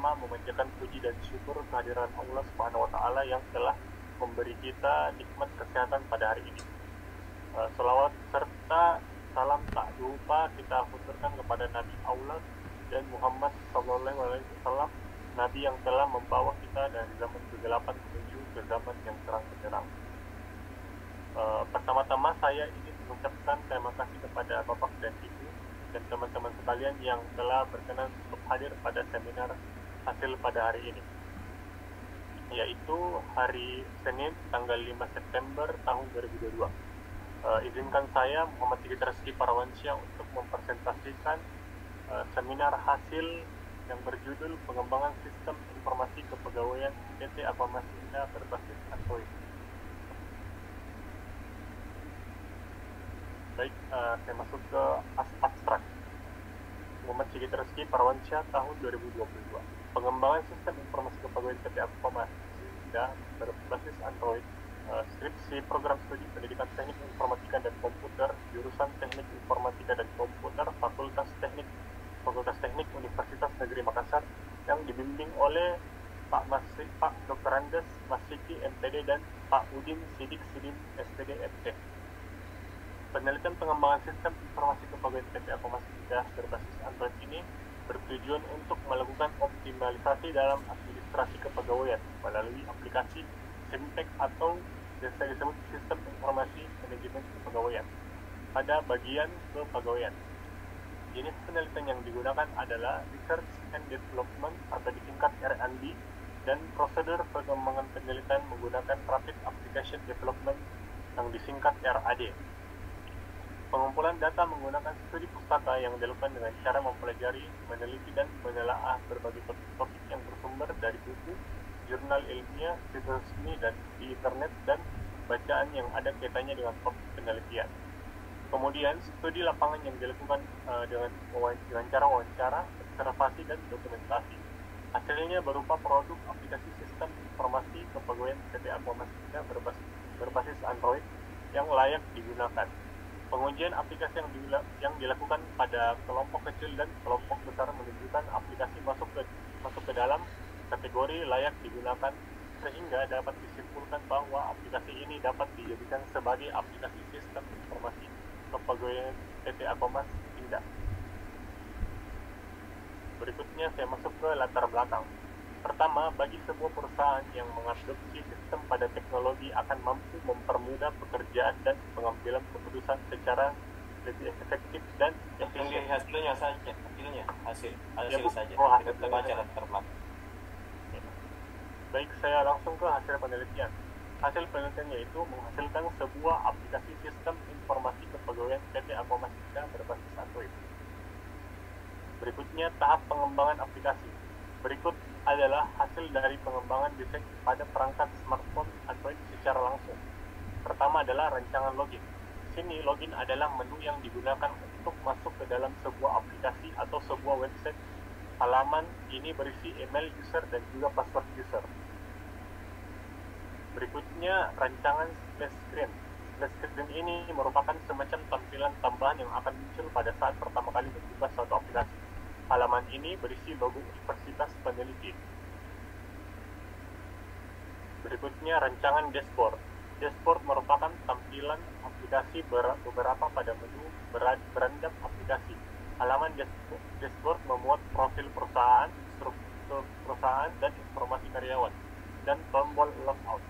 pertama memanjatkan puji dan syukur kehadiran Allah Subhanahu wa taala yang telah memberi kita nikmat kesehatan pada hari ini. Selawat serta salam tak lupa kita haturkan kepada Nabi Allah dan Muhammad sallallahu alaihi wasallam, Nabi yang telah membawa kita dari zaman kegelapan menuju ke zaman yang terang benderang. Pertama-tama saya ingin mengucapkan terima kasih kepada Bapak dan Ibu dan teman-teman sekalian yang telah berkenan untuk hadir pada seminar hasil pada hari ini, yaitu hari Senin tanggal 5 September tahun 2022. Izinkan saya Muhammad Sigit Reski Parawansyah untuk mempresentasikan seminar hasil yang berjudul Pengembangan Sistem Informasi Kepegawaian PT Aquamasina berbasis Android. Baik, saya masuk ke abstrak. Muhammad Sigit Reski Parawansyah tahun 2022. Pengembangan sistem informasi kepegawaian PT Aquamasina berbasis Android. Skripsi program studi pendidikan teknik informatika dan komputer, jurusan teknik informatika dan komputer, Fakultas Teknik Universitas Negeri Makassar, yang dibimbing oleh Pak Dr. Andes Masiki MPD dan Pak Udin Sidik Sidin SPD MT. Penelitian pengembangan sistem informasi kepegawaian PT Aquamasina berbasis Android ini bertujuan untuk melakukan optimalisasi dalam administrasi kepegawaian melalui aplikasi SIMTEK atau biasa disebut Sistem Informasi Manajemen Kepegawaian pada bagian kepegawaian. Jenis penelitian yang digunakan adalah Research and Development atau disingkat R&D dan prosedur pengembangan penelitian menggunakan Rapid Application Development yang disingkat RAD. Pengumpulan data menggunakan studi pustaka yang dilakukan dengan cara mempelajari, meneliti, dan menelaah berbagai topik yang bersumber dari buku, jurnal ilmiah, situs resmi dan di internet, dan bacaan yang ada kaitannya dengan topik penelitian. Kemudian, studi lapangan yang dilakukan dengan cara wawancara, observasi, dan dokumentasi. Hasilnya berupa produk aplikasi sistem informasi kepegawaian PT Aquamasina berbasis Android yang layak digunakan. Pengujian aplikasi yang dilakukan pada kelompok kecil dan kelompok besar menunjukkan aplikasi masuk ke dalam kategori layak digunakan, sehingga dapat disimpulkan bahwa aplikasi ini dapat dijadikan sebagai aplikasi sistem informasi kepegawaian PT Aquamasina. Berikutnya saya masuk ke latar belakang. Pertama, bagi sebuah perusahaan yang mengadopsi sistem pada teknologi akan mampu mempermudah pekerjaan dan pengambilan keputusan secara lebih efektif dan efisien. Hasil saja. Kita baca latar belakang. Baik, saya langsung ke hasil penelitian. Hasil penelitian yaitu menghasilkan sebuah aplikasi sistem informasi kepegawaian PT Aquamasina berbasis Android. Berikutnya, tahap pengembangan aplikasi. Berikut adalah hasil dari pengembangan desain pada perangkat smartphone Android secara langsung. Pertama adalah rancangan login. Di sini login adalah menu yang digunakan untuk masuk ke dalam sebuah aplikasi atau sebuah website. Halaman ini berisi email user dan juga password user. Berikutnya, rancangan splash screen. Splash screen ini merupakan semacam tampilan tambahan yang akan muncul pada saat pertama kali membuka suatu aplikasi. Halaman ini berisi logo Universitas Peneliti. Berikutnya, rancangan dashboard. Dashboard merupakan tampilan aplikasi beberapa pada menu berandap aplikasi. Halaman dashboard memuat profil perusahaan, struktur perusahaan, dan informasi karyawan, dan tombol logout.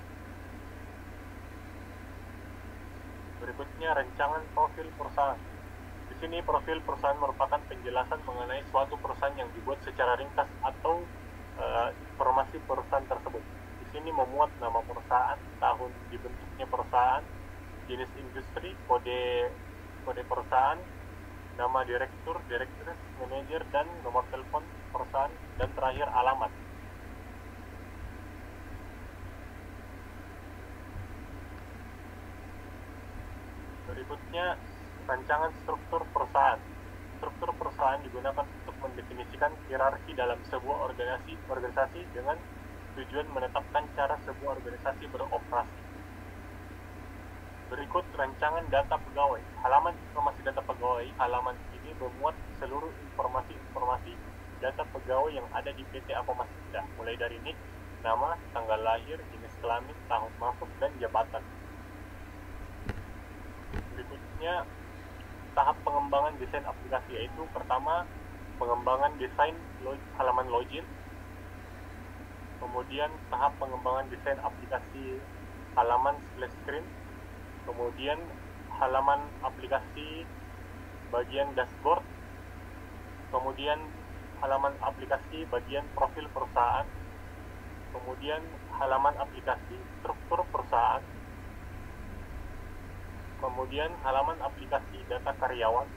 Berikutnya, rancangan profil perusahaan. Di sini profil perusahaan merupakan penjelasan mengenai suatu perusahaan yang dibuat secara ringkas atau informasi perusahaan tersebut. Di sini memuat nama perusahaan, tahun dibentuknya perusahaan, jenis industri, kode perusahaan, nama direktur, direktris, manajer, dan nomor telepon perusahaan, dan terakhir alamat. Berikutnya, rancangan struktur perusahaan. Struktur perusahaan digunakan untuk mendefinisikan hierarki dalam sebuah organisasi dengan tujuan menetapkan cara sebuah organisasi beroperasi. Berikut rancangan data pegawai. Halaman informasi data pegawai. Halaman ini memuat seluruh informasi data pegawai yang ada di PT Akomasida, mulai dari NIK, nama, tanggal lahir, jenis kelamin, tahun masuk, dan jabatan. Berikutnya, tahap pengembangan desain aplikasi, yaitu pertama, pengembangan desain halaman login, kemudian tahap pengembangan desain aplikasi halaman splash screen, kemudian halaman aplikasi bagian dashboard, kemudian halaman aplikasi bagian profil perusahaan, kemudian halaman aplikasi struktur perusahaan, kemudian halaman aplikasi data karyawan,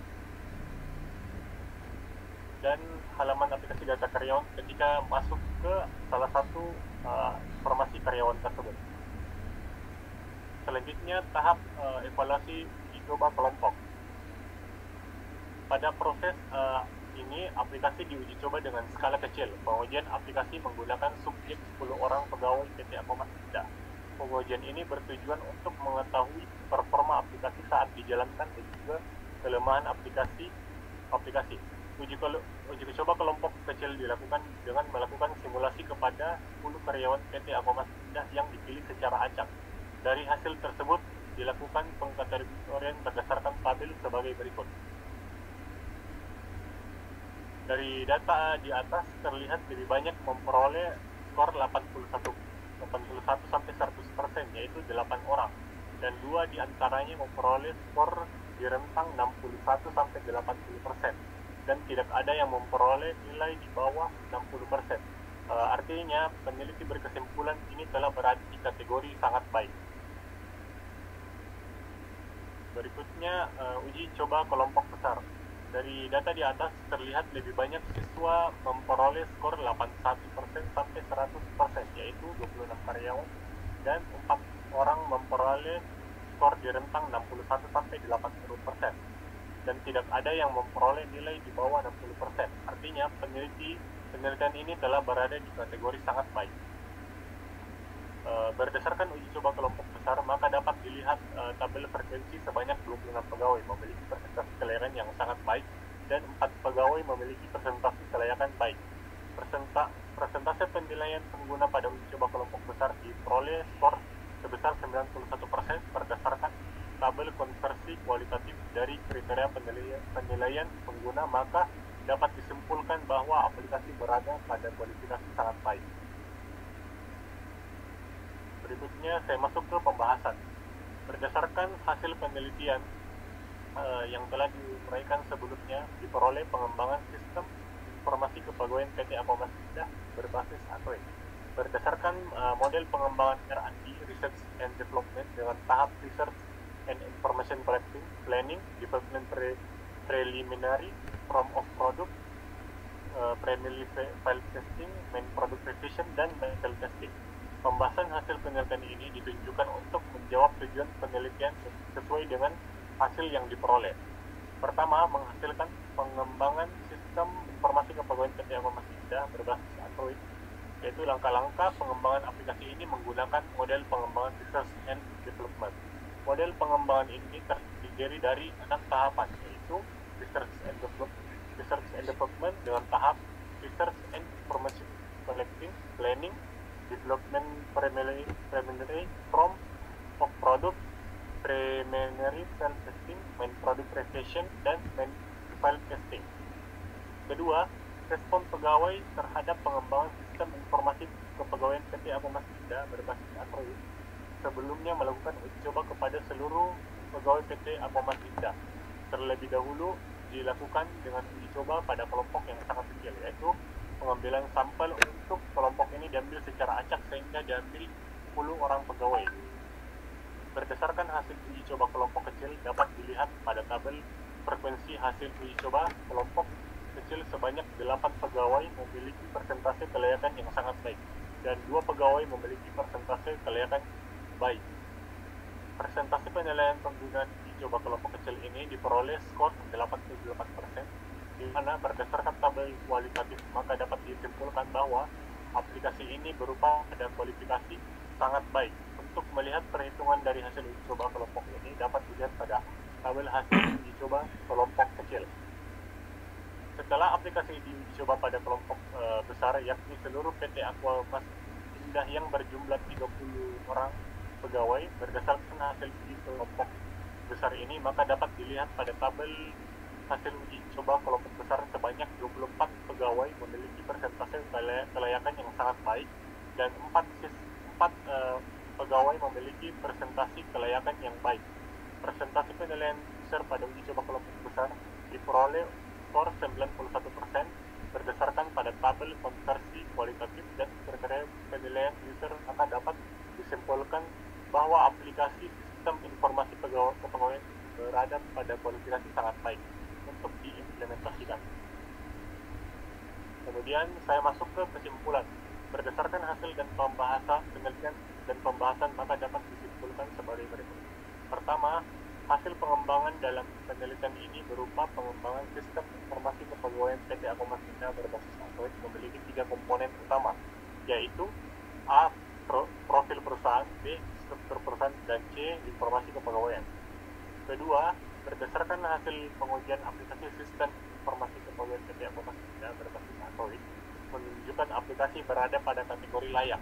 dan halaman aplikasi data karyawan ketika masuk ke salah satu informasi karyawan tersebut. Selanjutnya, tahap evaluasi uji coba kelompok. Pada proses ini, aplikasi diuji coba dengan skala kecil. Pengujian aplikasi menggunakan subjek 10 orang pegawai PT Akomasida. Pengujian ini bertujuan untuk mengetahui performa aplikasi saat dijalankan dan juga kelemahan aplikasi. Uji coba kelompok kecil dilakukan dengan melakukan simulasi kepada 10 karyawan PT Akomasida yang dipilih secara acak. Dari hasil tersebut dilakukan pengkategorian berdasarkan tabel sebagai berikut. Dari data di atas terlihat lebih banyak memperoleh skor 81 sampai 100%, yaitu 8 orang, dan 2 diantaranya memperoleh skor di rentang 61 sampai 80%, dan tidak ada yang memperoleh nilai di bawah 60%. Artinya peneliti berkesimpulan ini telah berada di kategori sangat baik. Berikutnya, uji coba kelompok besar. Dari data di atas terlihat lebih banyak siswa memperoleh skor 81% sampai 100%, yaitu 26 karyawan, dan 4 orang memperoleh skor di rentang 61 sampai 80%, dan tidak ada yang memperoleh nilai di bawah 60%. Artinya penelitian ini telah berada di kategori sangat baik. Berdasarkan uji coba kelompok besar, maka dapat dilihat tabel frekuensi sebanyak 26 pegawai memiliki presentasi kelayakan yang sangat baik dan 4 pegawai memiliki presentasi kelayakan baik. Persentase penilaian pengguna pada uji coba kelompok besar diperoleh skor sebesar 91% berdasarkan tabel konversi kualitatif dari kriteria penilaian pengguna, maka dapat disimpulkan bahwa aplikasi berada pada kualifikasi sangat baik. Berikutnya saya masuk ke pembahasan. Berdasarkan hasil penelitian yang telah diuraikan sebelumnya, diperoleh pengembangan sistem informasi kepegawaian PT Akomasida berbasis Android. Berdasarkan model pengembangan R&D (Research and Development) dengan tahap Research and Information Collecting, Planning, Development Preliminary, Form of Product, Primary File Testing, Main Product Revision, dan Medical Testing. Pembahasan hasil penelitian ini ditunjukkan untuk menjawab tujuan penelitian sesuai dengan hasil yang diperoleh. Pertama, menghasilkan pengembangan sistem informasi kepegawaian PT Akomasida berbasis Android, yaitu langkah-langkah pengembangan aplikasi ini menggunakan model pengembangan Research and Development. Model pengembangan ini terdiri dari 6 tahapan, yaitu Research and Development dengan tahap Research and Information Collecting, Planning, Development Preliminary, Form of Product, Preliminary File Testing, Main Product Revision, dan Main File Testing. Kedua, respon pegawai terhadap pengembangan sistem informasi kepegawaian PT Akomasida berbasis Android. Sebelumnya melakukan uji coba kepada seluruh pegawai PT Akomasida. Terlebih dahulu dilakukan dengan uji coba pada kelompok yang sangat kecil, yaitu pengambilan sampel untuk kelompok ini diambil secara acak sehingga diambil 10 orang pegawai. Berdasarkan hasil uji coba kelompok kecil dapat dilihat pada tabel frekuensi hasil uji coba kelompok kecil sebanyak 8 pegawai memiliki persentase kelayakan yang sangat baik dan 2 pegawai memiliki persentase kelayakan baik. Persentase penilaian penggunaan uji coba kelompok kecil ini diperoleh skor 88%, di mana berdasarkan tabel kualitatif maka dapat disimpulkan bahwa aplikasi ini berupa pada kualifikasi sangat baik. Untuk melihat perhitungan dari hasil uji coba kelompok ini dapat dilihat pada tabel hasil uji coba kelompok kecil. Setelah aplikasi dicoba pada kelompok besar, yakni seluruh PT Aqua Mas Indah yang berjumlah 30 orang pegawai, berdasarkan hasil uji kelompok besar ini, maka dapat dilihat pada tabel hasil uji coba kelompok besar sebanyak 24 pegawai memiliki persentase kelayakan yang sangat baik, dan 4 pegawai memiliki presentasi kelayakan yang baik. Presentasi penilaian user pada uji coba kelompok besar diperoleh skor 91% berdasarkan pada tabel konversi kualitatif, dan kriteria penilaian user maka dapat disimpulkan bahwa aplikasi sistem informasi kepegawaian berada pada kualifikasi sangat baik untuk diimplementasikan. Kemudian saya masuk ke kesimpulan. Berdasarkan hasil dan penelitian dan pembahasan, maka dapat disimpulkan sebagai berikut. Pertama, hasil pengembangan dalam penelitian ini berupa pengembangan sistem informasi kepegawaian PT Aqua Mas Indah berbasis Android memiliki 3 komponen utama, yaitu A. Profil perusahaan, B. Struktur perusahaan, dan C. Informasi kepegawaian. Kedua, berdasarkan hasil pengujian aplikasi sistem informasi kepegawaian PT Aqua Mas Indah berbasis Android menunjukkan aplikasi berada pada kategori layak,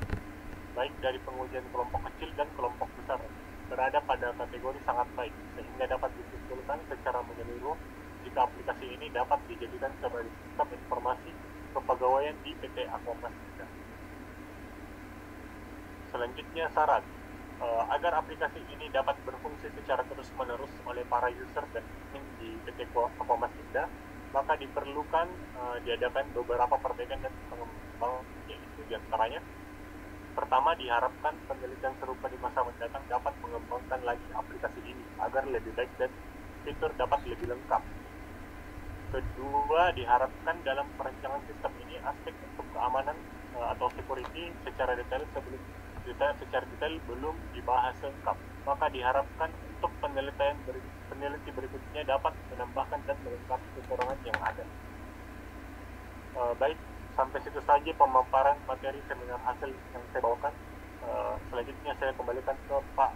baik dari pengujian kelompok kecil dan kelompok besar berada pada kategori sangat baik, sehingga dapat disimpulkan secara menyeluruh jika aplikasi ini dapat dijadikan sebagai sistem informasi kepegawaian di PT Aqua Mas Indah. Selanjutnya, syarat agar aplikasi ini dapat berfungsi secara terus-menerus oleh para user dan admin di PT Aqua Mas Indah, maka diperlukan diadakan beberapa perbaikan dan pengembangan, yaitu diantaranya: pertama, diharapkan penelitian serupa di masa mendatang dapat mengembangkan lagi aplikasi ini agar lebih baik dan fitur dapat lebih lengkap. Kedua, diharapkan dalam perancangan sistem ini aspek untuk keamanan atau security secara detail belum dibahas lengkap, maka diharapkan untuk peneliti berikutnya dapat menambahkan dan melengkapi kekurangan yang ada. Baik, sampai situ saja pemaparan materi seminar hasil yang saya bawakan. Selanjutnya saya kembalikan ke Pak